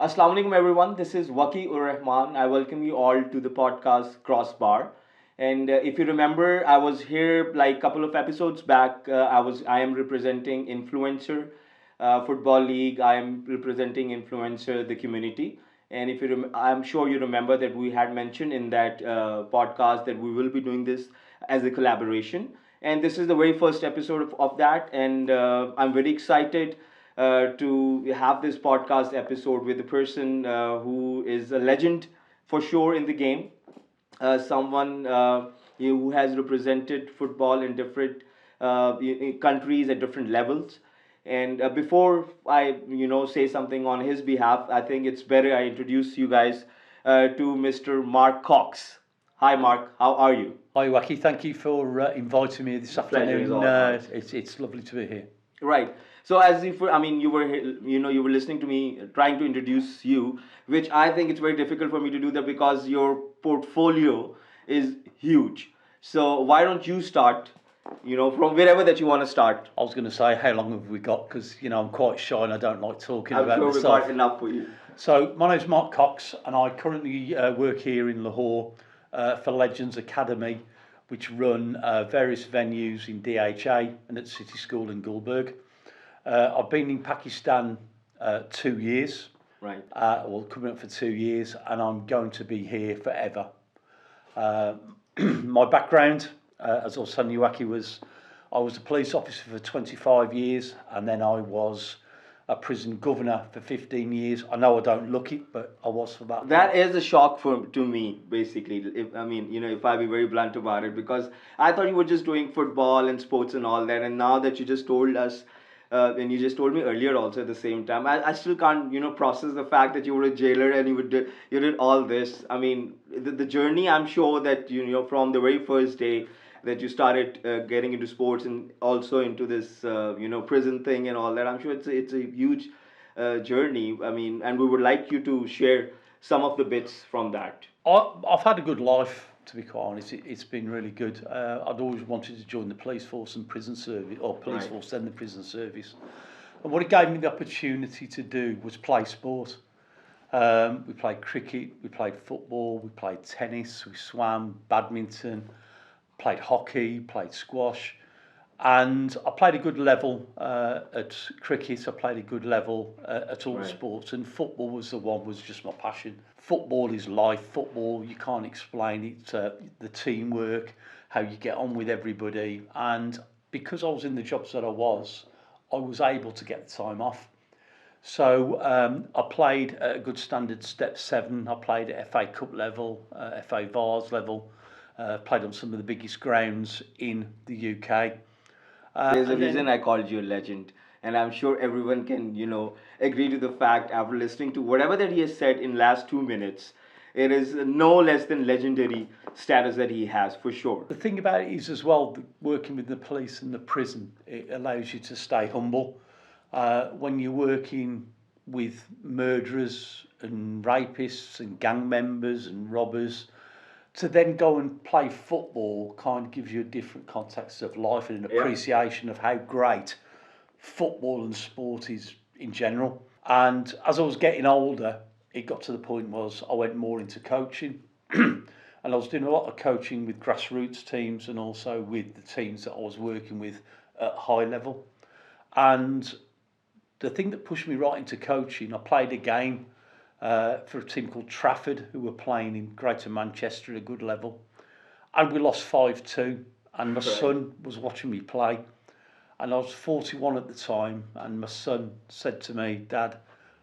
Assalamu alaikum everyone. This is Waki Ur Rahman. I welcome you all to the podcast Crossbar. And if you remember, I was here like a couple of episodes back. I am representing Influencer Football League. I am representing Influencer the community. And if I'm sure you remember that we had mentioned in that podcast that we will be doing this as a collaboration. And this is the very first episode of that. And I'm very excited to have this podcast episode with a person who is a legend for sure in the game, someone who has represented football in different countries at different levels. And before I, say something on his behalf, I think it's better I introduce you guys to Mr. Mark Cox. Hi, Mark. How are you? Hi, Wacky. Thank you for inviting me this Pleasure is afternoon. all ours. It's lovely to be here. Right. So as if I mean you were listening to me trying to introduce you, which I think it's very difficult for me to do that because your portfolio is huge. So why don't you start, from wherever that you want to start? I was going to say, how long have we got? Because I'm quite shy and I don't like talking I'm about sure we've myself. got enough for you. So my name's Mark Cox, and I currently work here in Lahore for Legends Academy, which run various venues in DHA and at City School in Gulberg. I've been in Pakistan 2 years. Right. Coming up for 2 years, and I'm going to be here forever. My background, as I was telling you, Waki, I was a police officer for 25 years, and then I was a prison governor for 15 years. I know I don't look it, but I was for that. That is a shock to me, basically. If I be very blunt about it, because I thought you were just doing football and sports and all that, and now that you just told us, and you just told me earlier also at the same time, I still can't, process the fact that you were a jailer and you did all this. I mean, the journey, I'm sure that, from the very first day that you started getting into sports and also into this, prison thing and all that. I'm sure it's a huge journey. I mean, and we would like you to share some of the bits from that. I've had a good life, to be quite honest. It's been really good. I'd always wanted to join the police force and prison service, or police Right. force and the prison service. And what it gave me the opportunity to do was play sport. We played cricket, we played football, we played tennis, we swam, badminton, played hockey, played squash. And I played a good level at cricket. I played a good level at all Right. sports, and football was just my passion. Football is life. Football, you can't explain it. The teamwork, how you get on with everybody, and because I was in the jobs that I was able to get the time off. So I played at a good standard step 7. I played at FA Cup level, FA Vars level. Played on some of the biggest grounds in the UK. There's a And then- reason I called you a legend, and I'm sure everyone can, agree to the fact after listening to whatever that he has said in last 2 minutes. It is no less than legendary status that he has for sure. The thing about it is as well, working with the police and the prison, it allows you to stay humble. When you're working with murderers and rapists and gang members and robbers, to then go and play football kind of gives you a different context of life and an Yeah. appreciation of how great football and sport is in general. And as I was getting older, it got to the point was I went more into coaching. And I was doing a lot of coaching with grassroots teams and also with the teams that I was working with at high level. And the thing that pushed me right into coaching, I played a game for a team called Trafford, who were playing in Greater Manchester at a good level. And we lost 5-2. And my son was watching me play. And I was 41 at the time. And my son said to me, "Dad,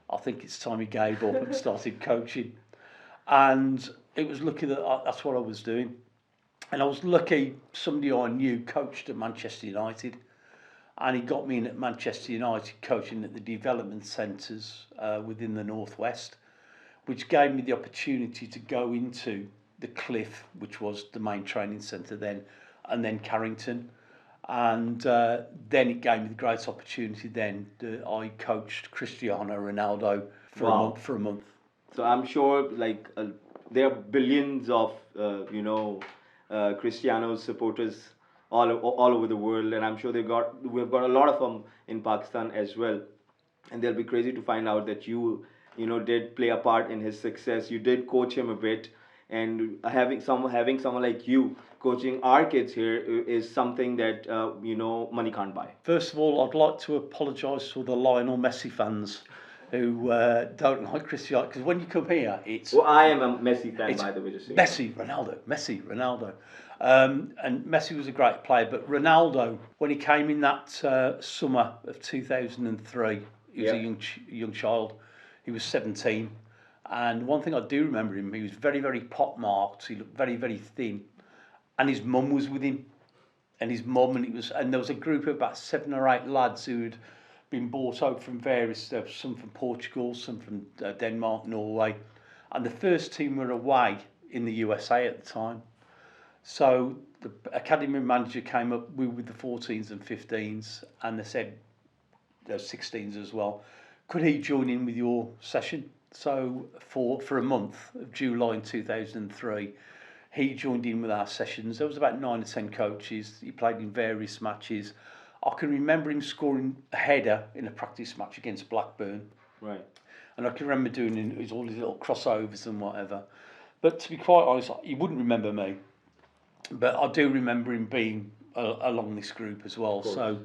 I think it's time he gave up and started coaching." And it was lucky that that's what I was doing. And I was lucky somebody I knew coached at Manchester United. And he got me in at Manchester United coaching at the development centres within the Northwest, which gave me the opportunity to go into the Cliff, which was the main training centre then, and then Carrington. And then it gave me the great opportunity then that I coached Cristiano Ronaldo for a month. So I'm sure there are billions of Cristiano's supporters all over the world, and I'm sure we've got a lot of them in Pakistan as well. And they'll be crazy to find out that you did play a part in his success. You did coach him a bit, and having someone like you coaching our kids here is something that money can't buy. First of all, I'd like to apologise to the Lionel Messi fans who don't like Cristiano, because when you come here, Well, I am a Messi fan, it's by the way, just so you know. Messi, Ronaldo. And Messi was a great player, but Ronaldo, when he came in that summer of 2003, he was Yeah. a young child. He was 17. And one thing I do remember him, he was very, very pock-marked. He looked very, very thin. And his mum was with him. And his mum, and there was a group of about 7 or 8 lads who'd been brought out from various, some from Portugal, some from Denmark, Norway. And the first team were away in the USA at the time. So the academy manager came up with the 14s and 15s, and they said, there's 16s as well, could he join in with your session? So for a month of July in 2003, he joined in with our sessions. There was about 9 or 10 coaches. He played in various matches. I can remember him scoring a header in a practice match against Blackburn. Right. And I can remember doing all his little crossovers and whatever. But to be quite honest, he wouldn't remember me. But I do remember him being along this group as well. So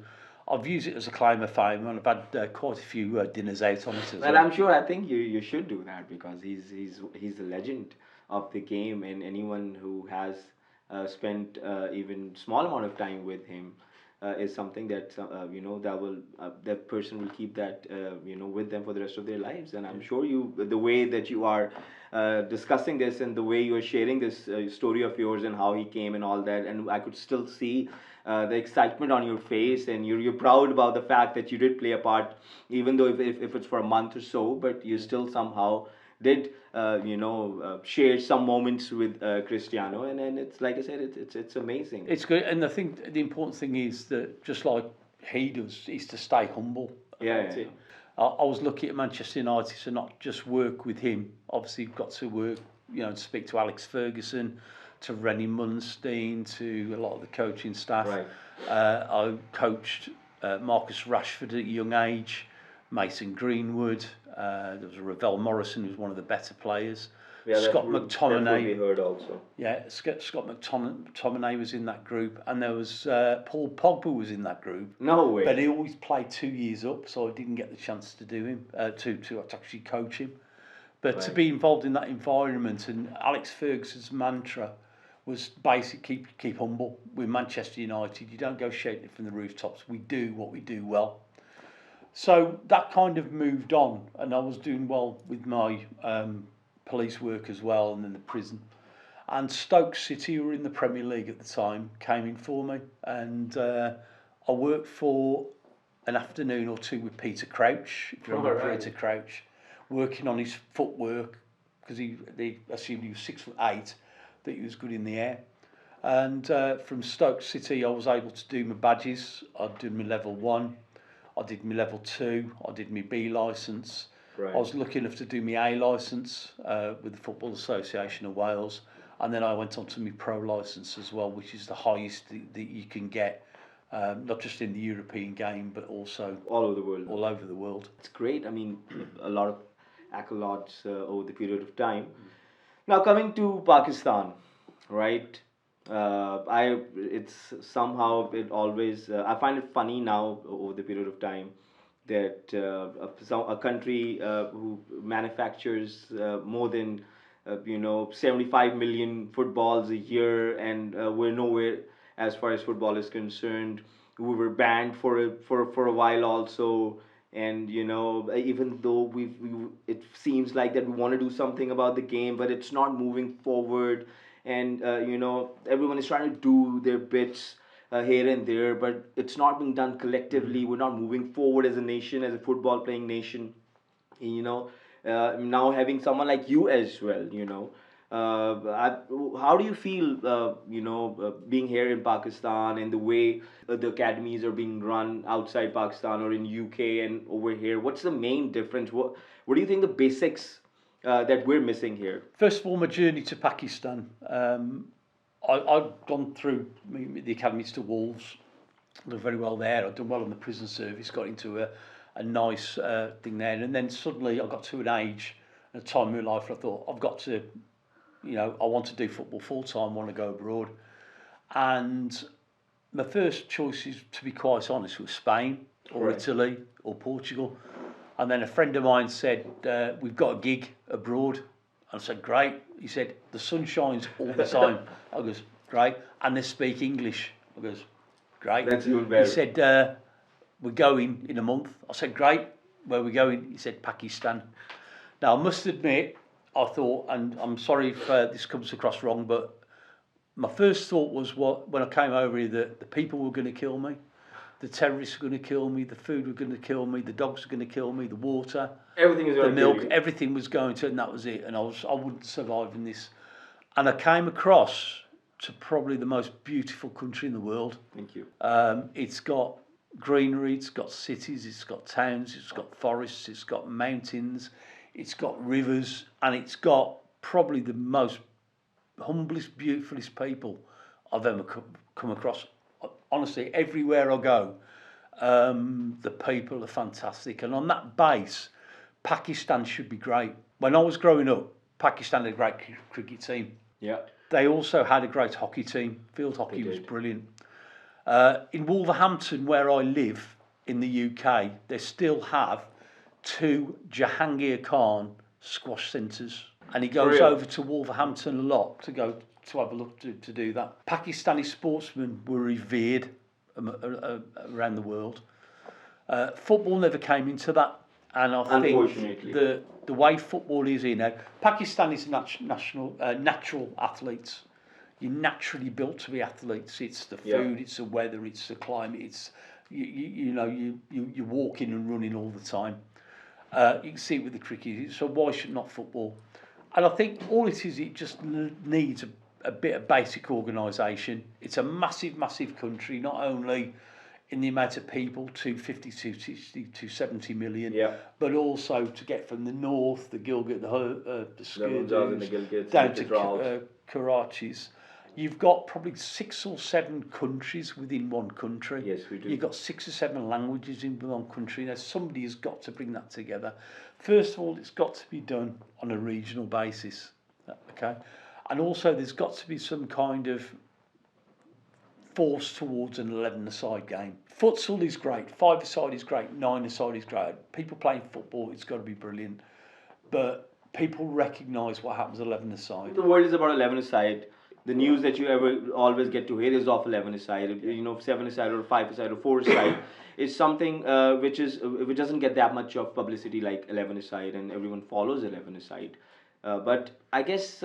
I've used it as a claim of fame, and I've had quite a few dinners out on it as Well, well. I'm sure. I think you should do that because he's a legend of the game, and anyone who has spent even small amount of time with him is something that that person will keep that with them for the rest of their lives. And I'm sure the way that you are discussing this and the way you are sharing this story of yours and how he came and all that, and I could still see the excitement on your face, and you're proud about the fact that you did play a part, even though if it's for a month or so, but you still somehow did share some moments with Cristiano, and it's like I said, it's amazing. It's good, and I think the important thing is that just like he does, is to stay humble Yeah, about yeah. it. I was lucky at Manchester United to not just work with him. Obviously, you've got to work, to speak to Alex Ferguson, to Rennie Munstein, to a lot of the coaching staff. Right. I coached Marcus Rashford at a young age, Mason Greenwood. There was Ravel Morrison, who was one of the better players. Yeah, Scott that's what we McTominay. heard also. Yeah, Scott McTominay was in that group, and there was Paul Pogba was in that group. No way. But he always played 2 years up, so I didn't get the chance to do him to actually coach him. But to Right. be involved in that environment, and Alex Ferguson's mantra was basically keep humble. With Manchester United, you don't go shouting from the rooftops. We do what we do well. So that kind of moved on, and I was doing well with my police work as well, and then the prison. And Stoke City, who were in the Premier League at the time, came in for me, and I worked for an afternoon or two with Peter Crouch, if you remember Alright. Peter Crouch, working on his footwork, because they assumed he was 6'8", that he was good in the air. And from Stoke City, I was able to do my badges. I did my level 1, I did my level 2, I did my B licence. Right. I was lucky enough to do my A licence with the Football Association of Wales, and then I went on to my pro licence as well, which is the highest that you can get, not just in the European game, but also All over the world. all over the world. It's great. I mean, a lot of accolades over the period of time. Now coming to Pakistan, right? It's somehow it always I find it funny now over the period of time that a country who manufactures more than 75 million footballs a year, and we're nowhere as far as football is concerned. We were banned for a while also, and even though it seems like that we want to do something about the game, but it's not moving forward, and everyone is trying to do their bits here and there, but it's not being done collectively. We're not moving forward as a nation, as a football playing nation. Now having someone like you as well, how do you feel, being here in Pakistan, and the way the academies are being run outside Pakistan or in UK and over here? What's the main difference? What do you think the basics that we're missing here? First of all, my journey to Pakistan. I'd gone through the academies to Wolves, done very well there. I'd done well in the prison service, got into a nice thing there. And then suddenly I got to an age, a time in my life, where I thought I've got to, I want to do football full time, want to go abroad. And my first choices, to be quite honest, was Spain or Right. Italy or Portugal. And then a friend of mine said, we've got a gig abroad. And I said, great. He said, the sun shines all the time. I goes, great. And they speak English. I goes, great. That's even better. He said, we're going in a month. I said, great. Where are we going? He said, Pakistan. Now, I must admit, I thought, and I'm sorry if this comes across wrong, but my first thought was when I came over here, that the people were going to kill me. The terrorists were going to kill me, the food were going to kill me, the dogs were going to kill me, the water, Everything is the going to milk, kill you. everything was going to, and that was it. And I wouldn't survive in this. And I came across to probably the most beautiful country in the world. Thank you. It's got greenery, it's got cities, it's got towns, it's got forests, it's got mountains, it's got rivers, and it's got probably the most humblest, beautifulest people I've ever come across. Honestly, everywhere I go, the people are fantastic. And on that base, Pakistan should be great. When I was growing up, Pakistan had a great cricket team. Yeah. They also had a great hockey team. Field hockey was brilliant. In Wolverhampton, where I live in the UK, they still have 2 Jahangir Khan squash centres. And he goes over to Wolverhampton a lot to go to have a look to do that. Pakistani sportsmen were revered around the world. Football never came into that, and I think the way football is here now, Pakistan is natural athletes. You're naturally built to be athletes. It's the food, it's the weather, it's the climate. It's you're walking and running all the time. You can see it with the cricket. So why should not football? And I think all it is, it just needs a bit of basic organisation. It's a massive, massive country, not only in the amount of people, 250, 260, 270 million, but also to get from the north, the Gilgit, the Skurdus, down to Karachi's. You've got probably 6 or 7 countries within one country. Yes, we do. You've got 6 or 7 languages in one country. Now, somebody has got to bring that together. First of all, it's got to be done on a regional basis, okay? And also, there's got to be some kind of force towards an 11-a-side game. Futsal is great, 5-a-side is great, 9-a-side is great. People playing football, it's got to be brilliant. But people recognise what happens 11-a-side. The world is about 11-a-side. The news that you always get to hear is of 11-a-side. 7-a-side or 5-a-side or 4-a-side is something which doesn't get that much of publicity like 11-a-side, and everyone follows 11-a-side. But I guess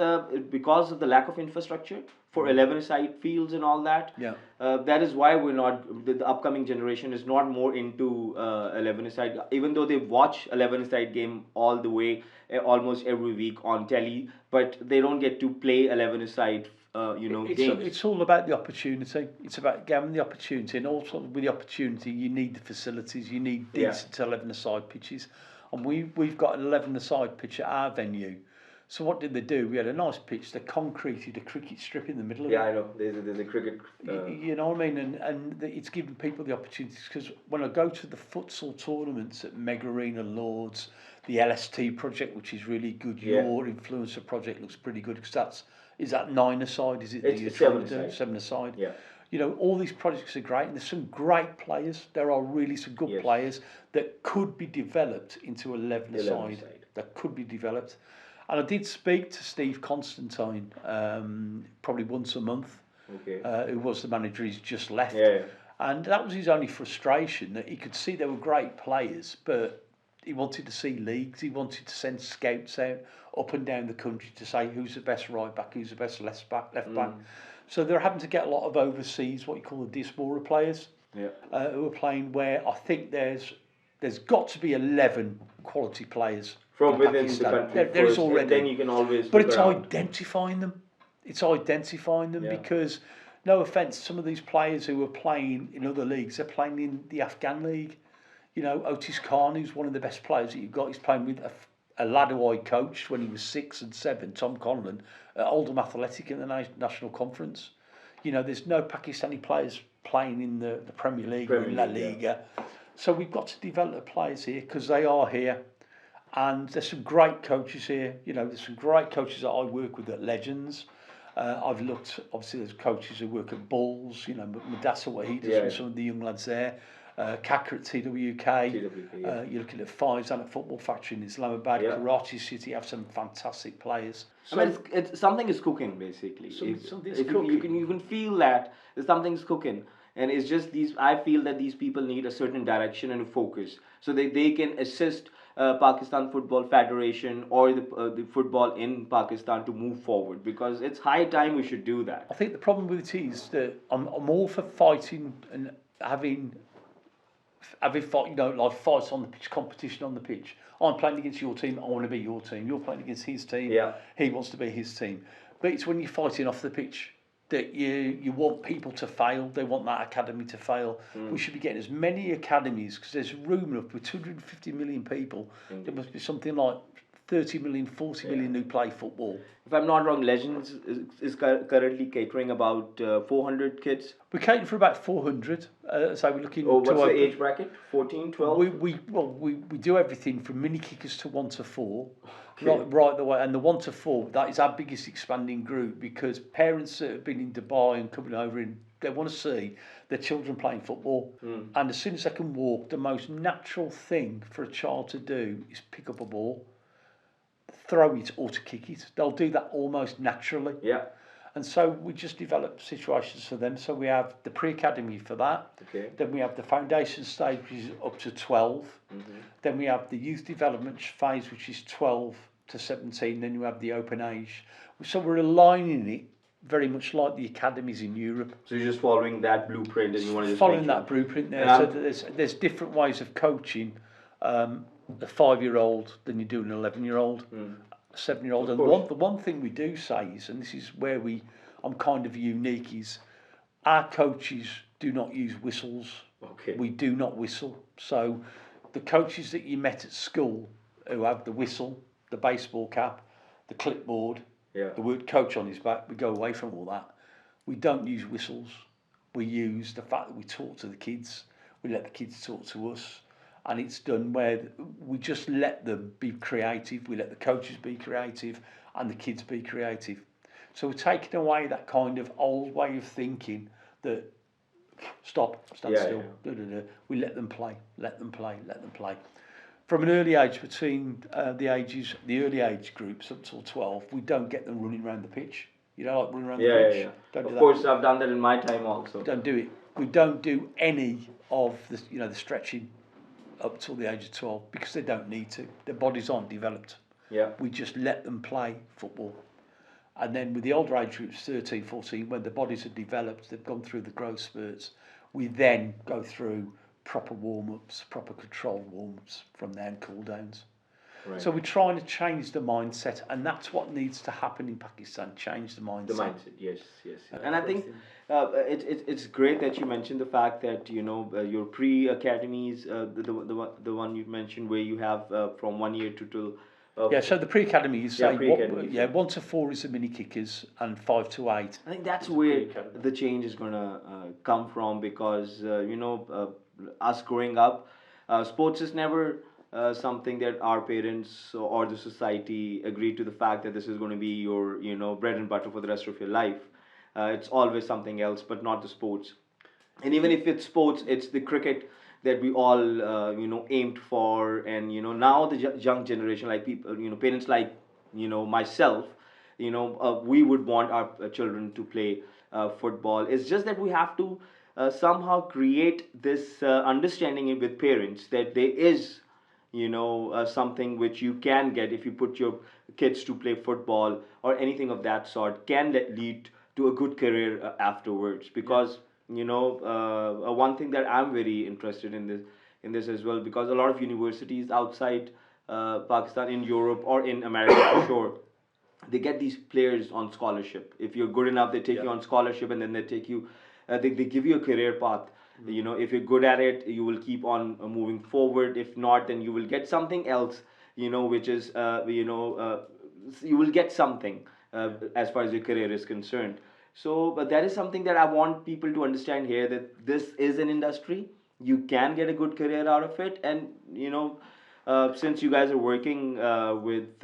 because of the lack of infrastructure for 11-a-side fields and all that, that is why we're not. The upcoming generation is not more into 11-a-side, even though they watch 11-a-side game all the way, almost every week on telly, but they don't get to play 11-a-side. Games. It's all about the opportunity. It's about giving the opportunity, and also with the opportunity, you need the facilities. You need decent 11-a-side pitches, and we've got an 11-a-side pitch at our venue. So what did they do? We had a nice pitch. They concreted a cricket strip in the middle of it. Yeah, I know. There's a cricket. You know what I mean? And it's giving people the opportunities, because when I go to the futsal tournaments at Mega Arena, Lords, the LST project, which is really good. Your influencer project looks pretty good, because is that 9-a-side? Is it? It's 7-a-side. 7-a-side. Yeah. All these projects are great, and there's some great players. There are really some good players that could be developed into 11-a-side. That could be developed. And I did speak to Steve Constantine probably once a month, who was the manager. He's just left. And that was his only frustration, that he could see there were great players, but he wanted to see leagues. He wanted to send scouts out up and down the country to say who's the best right back, who's the best left back. So they're having to get a lot of overseas, what you call the diaspora players, who are playing, where I think there's got to be 11 quality players from within the country. There is already. Then you can always. But it's identifying them. Because, no offence, some of these players who are playing in other leagues, they're playing in the Afghan league. Otis Khan, who's one of the best players that you've got, he's playing with a lad who I coached when he was 6 and 7, Tom Conlon, at Oldham Athletic in the National Conference. There's no Pakistani players playing in the Premier League or in La Liga. So we've got to develop the players here because they are here. And there's some great coaches here. You know, there's some great coaches that I work with at Legends. I've looked, obviously, there's coaches who work at Bulls, you know, Madassa what he does with some of the young lads there. Kaka at TWK. You're looking at Fives and at Football Factory in Islamabad. Karachi City have some fantastic players. I mean, it's something is cooking basically. Something's cooking. cooking. You can feel that something's cooking, and it's just these. I feel that these people need a certain direction and a focus, so they can assist Pakistan Football Federation or the football in Pakistan to move forward, because it's high time we should do that. I think the problem with it is that I'm all for fighting and having fight, you know, like fights on the pitch, competition on the pitch. I'm playing against your team, I want to be your team. You're playing against his team, he wants to be his team. But it's when you're fighting off the pitch that you want people to fail. They want that academy to fail. We should be getting as many academies, because there's room enough with 250 million people. There must be something like 30 million, 40 million who play football. If I'm not wrong, Legends is currently catering about 400 kids. We're catering for about 400. So we're looking. What's the age bracket? 14, 12? We do everything from mini kickers to 1 to 4, right the way. And the 1 to 4, that is our biggest expanding group, because parents that have been in Dubai and coming over in, they want to see their children playing football. And as soon as they can walk, the most natural thing for a child to do is pick up a ball, throw it or to kick it. They'll do that almost naturally. Yeah. And so we just develop situations for them. So we have the pre-academy for that. Okay. Then we have the foundation stage, which is up to 12. Then we have the youth development phase, which is 12 to 17. Then you have the open age. So we're aligning it very much like the academies in Europe. So you're just following that blueprint, and you want to just following that blueprint there. So there's different ways of coaching a 5-year-old than you do an 11-year-old. 7-year-old. And the one thing we do say is, and this is where I'm kind of unique, is our coaches do not use whistles. Okay. We do not whistle. So the coaches that you met at school who have the whistle, the baseball cap, the clipboard, the word coach on his back, we go away from all that. We don't use whistles. We use the fact that we talk to the kids. We let the kids talk to us. And it's done where we just let them be creative. We let the coaches be creative and the kids be creative. So we're taking away that kind of old way of thinking that stand still. We let them play. From an early age, between the early age groups up till 12, we don't get them running around the pitch. You know, like running around the pitch. Don't do that. Of course, I've done that in my time also. Don't do it. We don't do any of the stretching up till the age of 12, because they don't need to. Their bodies aren't developed. We just let them play football. And then with the older age groups, 13, 14, when the bodies are developed, they've gone through the growth spurts, we then go through proper warm-ups, proper controlled warm-ups from there, and cool-downs. Right. So we're trying to change the mindset, and that's what needs to happen in Pakistan, change the mindset. The mindset, yes. And I think it's great that you mentioned the fact that, your pre-academies, the one you mentioned where you have from 1 year to till... so the pre-academy is 1 to 4 is the mini kickers, and 5 to 8. I think that's where the change is going to come from, because, us growing up, sports is never... something that our parents or the society agreed to the fact that this is going to be your bread and butter for the rest of your life. It's always something else, but not the sports. And even if it's sports, it's the cricket that we all aimed for. And now the young generation, like people, parents like myself, we would want our children to play football. It's just that we have to somehow create this understanding with parents that there is something which you can get if you put your kids to play football or anything of that sort, can lead to a good career afterwards. Because one thing that I'm very interested in this as well, because a lot of universities outside Pakistan, in Europe or in America for sure, they get these players on scholarship. If you're good enough, they take you on scholarship, and then they take you, they give you a career path. If you're good at it, you will keep on moving forward. If not, then you will get something else, which is, you will get something as far as your career is concerned. So, but that is something that I want people to understand here, that this is an industry. you can get a good career out of it. And since you guys are working with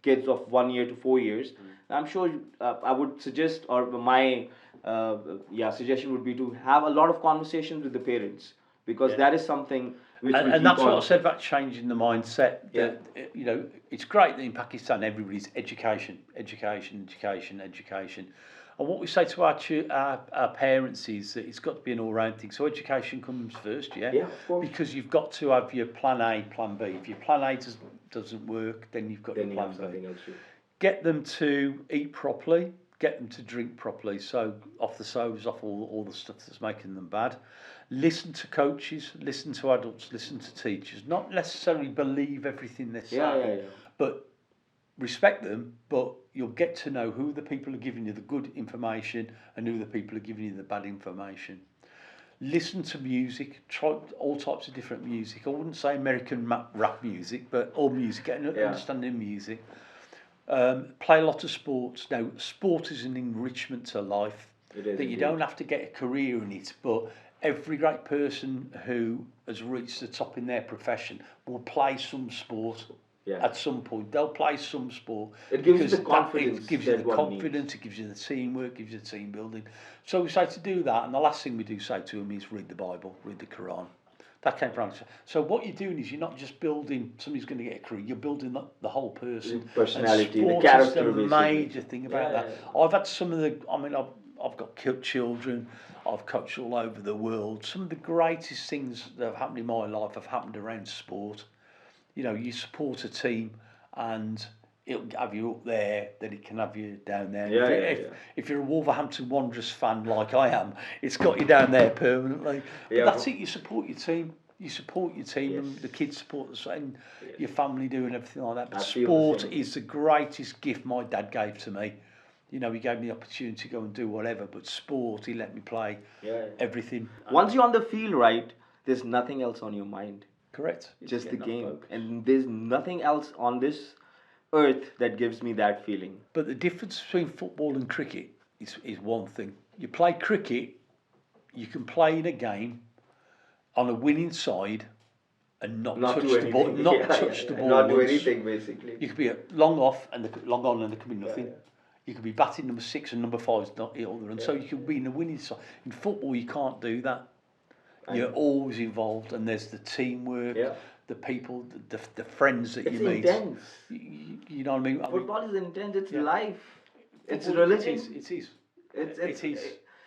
kids of 1 year to 4 years, I'm sure I would suggest, or my suggestion would be to have a lot of conversations with the parents, because that is something which will And keep that's what I on. said about changing the mindset. Yeah. That, it's great that in Pakistan everybody's education, education, education, education. And what we say to our parents is that it's got to be an all-round thing. So education comes first, yeah? Yeah, of course. Because you've got to have your plan A, plan B. If your plan A doesn't work, then you've got Then your you have plan B. something else to. Get them to eat properly, get them to drink properly, so off the sodas, off all the stuff that's making them bad. Listen to coaches, listen to adults, listen to teachers. Not necessarily believe everything they say, Yeah. but respect them, but you'll get to know who the people are giving you the good information and who the people are giving you the bad information. Listen to music, try all types of different music. I wouldn't say American rap music, but all music, get an understanding of music. Play a lot of sports. Now, sport is an enrichment to life. It is that you indeed. don't have to get a career in it, but every great person who has reached the top in their profession will play some sport. Yeah. At some point, they'll play some sport. It gives you because the confidence It gives you that the one confidence. It gives you the teamwork. Gives you the team building. So we say to do that, and the last thing we do say to them is read the Bible, read the Quran. That came from. So what you're doing is you're not just building somebody's going to get a career. You're building the whole person. The personality, and the sport character, is the basically. major thing about Yeah, that. yeah. I've had some of the. I mean, I've got children. I've coached all over the world. Some of the greatest things that have happened in my life have happened around sport. You support a team, and it'll have you up there, then it can have you down there. If you're a Wolverhampton Wanderers fan like I am, it's got you down there permanently. But that's it. You support your team. You support your team, and the kids support the and your family do and everything like that. But sport is the greatest gift my dad gave to me. He gave me the opportunity to go and do whatever, but sport, he let me play everything. Once you're on the field, right, there's nothing else on your mind. Correct. Just the game. And there's nothing else on this earth that gives me that feeling. But the difference between football and cricket is one thing. You play cricket, you can play in a game on a winning side and not touch the ball. Touch the ball. Not do anything, basically. You could be long off and long on, and there could be nothing. You could be batting number 6 and number 5's not the other, and so you could be in a winning side. In football, you can't do that. You're always involved, and there's the teamwork, the people, the friends that you meet. It's intense. You know what I mean? Football is intense. It's life. It's religion. It is.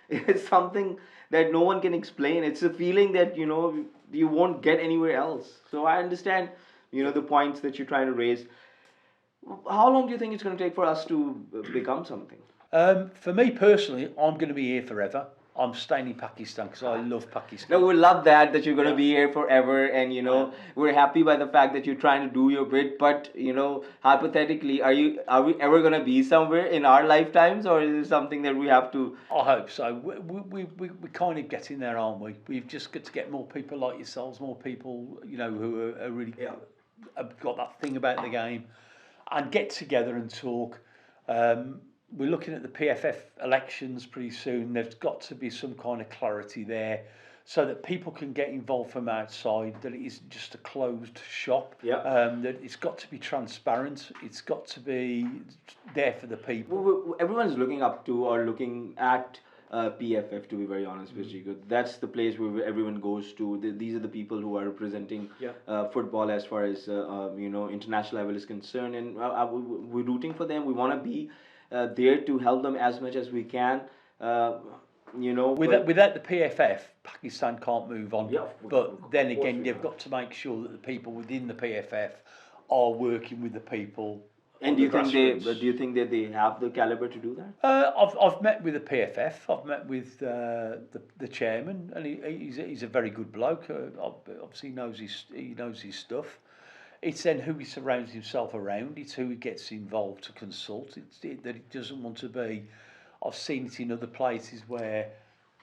It's something that no one can explain. It's a feeling that you won't get anywhere else. So I understand the points that you're trying to raise. How long do you think it's going to take for us to become something? For me personally, I'm going to be here forever. I'm staying in Pakistan because I love Pakistan. No, we love that you're going to be here forever, and we're happy by the fact that you're trying to do your bit. But hypothetically, are we ever going to be somewhere in our lifetimes, or is it something that we have to? I hope so. We're kind of getting there, aren't we? We've just got to get more people like yourselves, more people who are really have got that thing about the game, and get together and talk. We're looking at the PFF elections pretty soon. There's got to be some kind of clarity there so that people can get involved from outside, that it isn't just a closed shop. That it's got to be transparent. It's got to be there for the people. Everyone's looking up to or looking at PFF, to be very honest with you. That's the place where everyone goes to. These are the people who are representing football as far as international level is concerned, and we're rooting for them. We want to be there to help them as much as we can. Without the PFF, Pakistan can't move on. But then again, they've got to make sure that the people within the PFF are working with the people. And do you think that they have the caliber to do that? I've met with the PFF. I've met with the chairman, and he's a very good bloke. Obviously, he knows his stuff. It's then who he surrounds himself around. It's who he gets involved to consult. That he doesn't want to be. I've seen it in other places where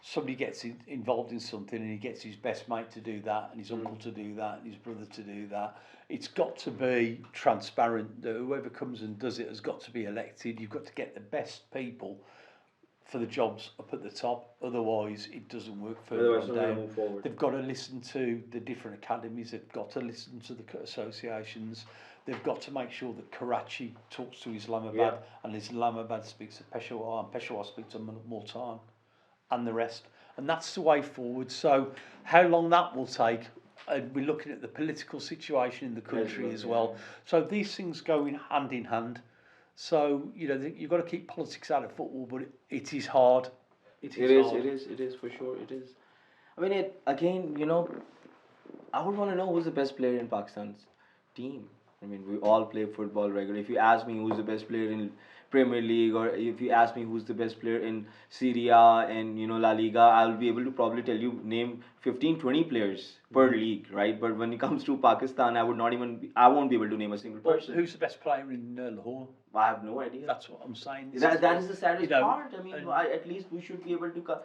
somebody gets involved in something and he gets his best mate to do that, and his uncle to do that, and his brother to do that. It's got to be transparent. That whoever comes and does it has got to be elected. You've got to get the best people for the jobs up at the top. Otherwise, it doesn't work further Otherwise, on it's not going to down. move forward. They've got to listen to the different academies. They've got to listen to the associations. They've got to make sure that Karachi talks to Islamabad, and Islamabad speaks to Peshawar, and Peshawar speaks to Multan, and the rest. And that's the way forward. So how long that will take, we're looking at the political situation in the country as well. So these things go hand in hand. So, you've got to keep politics out of football, but it is hard. It is for sure. It is. I mean, I would want to know who's the best player in Pakistan's team. I mean, we all play football regularly. If you ask me who's the best player in Premier League, or if you ask me who's the best player in Serie A and La Liga, I'll be able to probably tell you name 15, 20 players per league, right? But when it comes to Pakistan, I won't be able to name a single person. Who's the best player in Lahore? I have no idea. That's what I'm saying. That is the saddest part. I mean, at least we should be able to,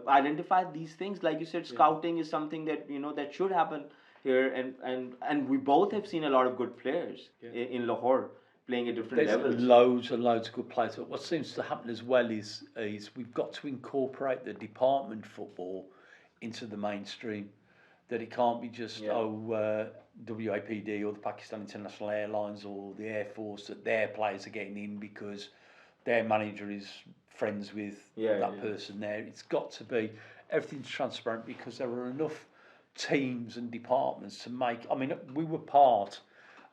identify these things. Like you said, scouting is something that that should happen here, and we both have seen a lot of good players in Lahore playing at different levels. There's loads and loads of good players. But what seems to happen as well is we've got to incorporate the department football into the mainstream. That it can't be just WAPD or the Pakistan International Airlines or the Air Force that their players are getting in because their manager is friends with that person there. It's got to be, everything's transparent because there are enough teams and departments to make. I mean, we were part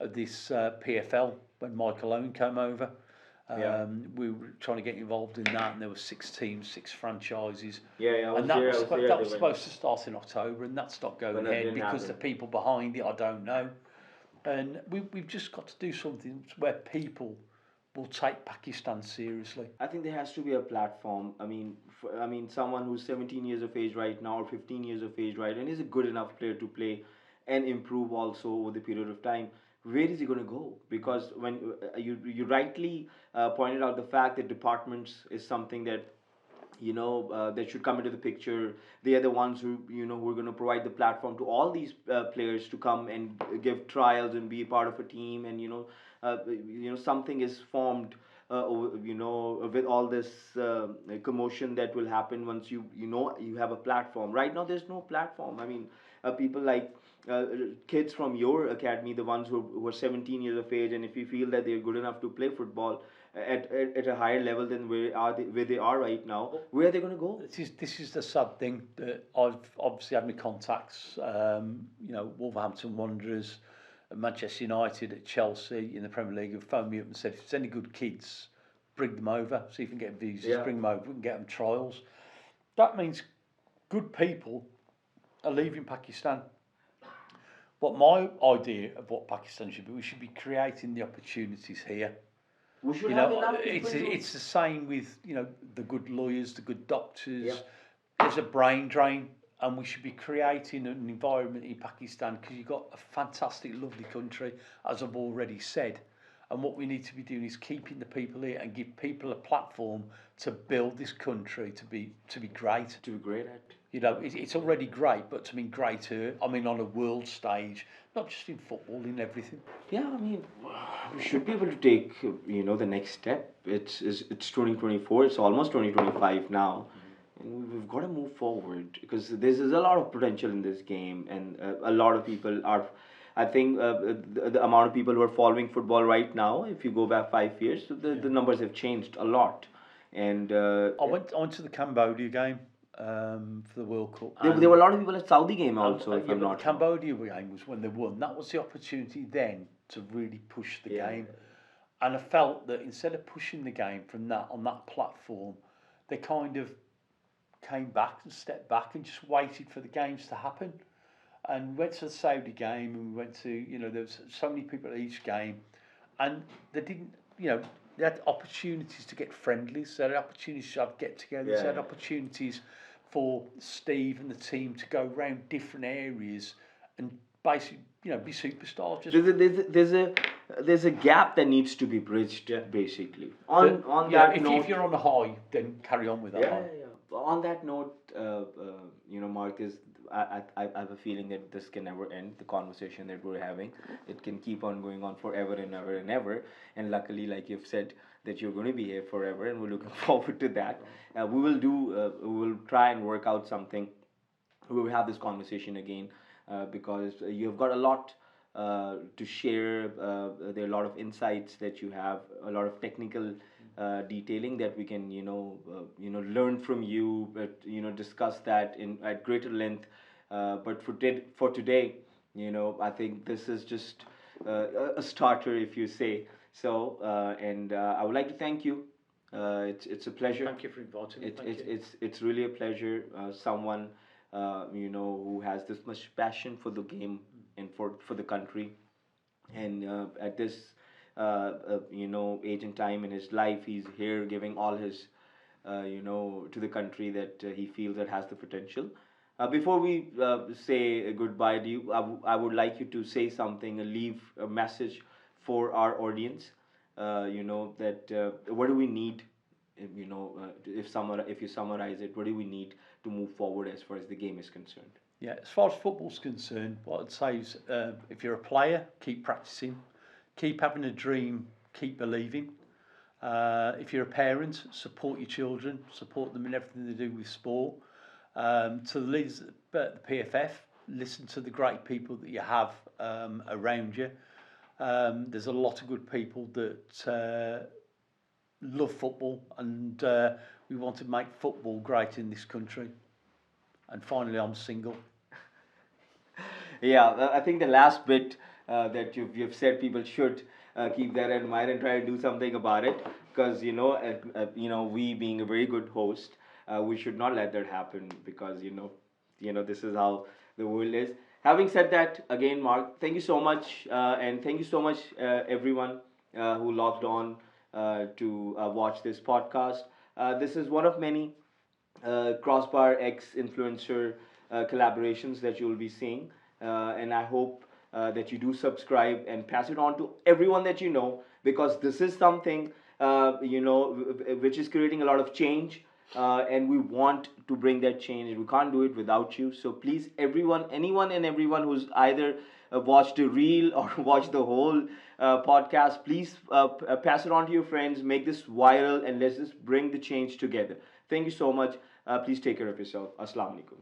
of this PFL when Michael Owen came over. We were trying to get involved in that, and there were 6 teams, 6 franchises. That was supposed to start in October, and that's not going ahead because the people behind it, I don't know. And we've just got to do something where people will take Pakistan seriously. I think there has to be a platform. I mean, someone who's 17 years of age right now, or 15 years of age, right, and is a good enough player to play and improve also over the period of time. Where is he going to go? Because when you rightly pointed out the fact that departments is something that that should come into the picture. They are the ones who who are going to provide the platform to all these players to come and give trials and be a part of a team, and something is formed. With all this commotion that will happen once you have a platform. Right now, there's no platform. I mean, people like kids from your academy, the ones who are 17 years of age, and if you feel that they're good enough to play football at a higher level than where they are right now, where are they going to go? This is the sad thing that I've obviously had my contacts. Wolverhampton Wanderers, Manchester United, at Chelsea in the Premier League have phoned me up and said, if there's any good kids, bring them over, see if you can get visas, bring them over, we can get them trials. That means good people are leaving Pakistan. But my idea of what Pakistan should be, we should be creating the opportunities here. We should have enough people. It's the same with the good lawyers, the good doctors. Yeah. There's a brain drain, and we should be creating an environment in Pakistan because you've got a fantastic, lovely country, as I've already said. And what we need to be doing is keeping the people here and give people a platform to build this country to be great. To be great at. It's already great, but to be greater, on a world stage, not just in football, in everything. Yeah, I mean, we should be able to take, the next step. It's 2024, it's almost 2025 now. And we've got to move forward because there's a lot of potential in this game, and a lot of people are. I think the amount of people who are following football right now, if you go back 5 years, the numbers have changed a lot. And I went to the Cambodia game for the World Cup. There were a lot of people at Saudi game also, if I'm not. The Cambodia game was when they won. That was the opportunity then to really push the game. And I felt that instead of pushing the game from on that platform, they kind of came back and stepped back and just waited for the games to happen. And went to the Saudi game, and we went to, there was so many people at each game, and they didn't, they had opportunities to get friendlies, they had opportunities to have get-togethers, they had opportunities for Steve and the team to go around different areas and basically, be superstars. There's a gap that needs to be bridged, basically. On that note, if you're on a high, then carry on with that high. On that note, Mark, I have a feeling that this can never end. The conversation that we're having, it can keep on going on forever and ever and ever. And luckily, like you've said, that you're going to be here forever, and we're looking forward to that. We will try and work out something. We will have this conversation again, because you've got a lot to share. There are a lot of insights that you have, a lot of technical detailing that we can, learn from you, but discuss that in at greater length. But for today, I think this is just a starter, if you say so. And I would like to thank you. It's a pleasure. Thank you for inviting me. Thank you. It's really a pleasure. Someone who has this much passion for the game and for the country, and at this age and time in his life, he's here giving all his to the country that he feels that has the potential. Before we say goodbye to you, I would like you to say something, leave a message for our audience. That what do we need, if you summarize it, what do we need to move forward as far as the game is concerned? Yeah, as far as football's concerned, what I'd say is, if you're a player, keep practicing, keep having a dream, keep believing. If you're a parent, support your children, support them in everything they do with sport. To the leaders at the PFF, listen to the great people that you have around you. There's a lot of good people that love football, and we want to make football great in this country. And finally, I'm single. Yeah, I think the last bit that you've said, people should keep that in mind and try to do something about it, because we being a very good host, we should not let that happen, because this is how the world is. Having said that, again, Mark, thank you so much, and thank you so much, everyone who logged on to watch this podcast. This is one of many Crossbar X influencer collaborations that you'll be seeing. And I hope that you do subscribe and pass it on to everyone that you know, because this is something which is creating a lot of change. And we want to bring that change. We can't do it without you. So please, anyone and everyone who's either watched a reel or watched the whole podcast, please pass it on to your friends, make this viral, and let's just bring the change together. Thank you so much. Please take care of yourself. Assalamu alaikum.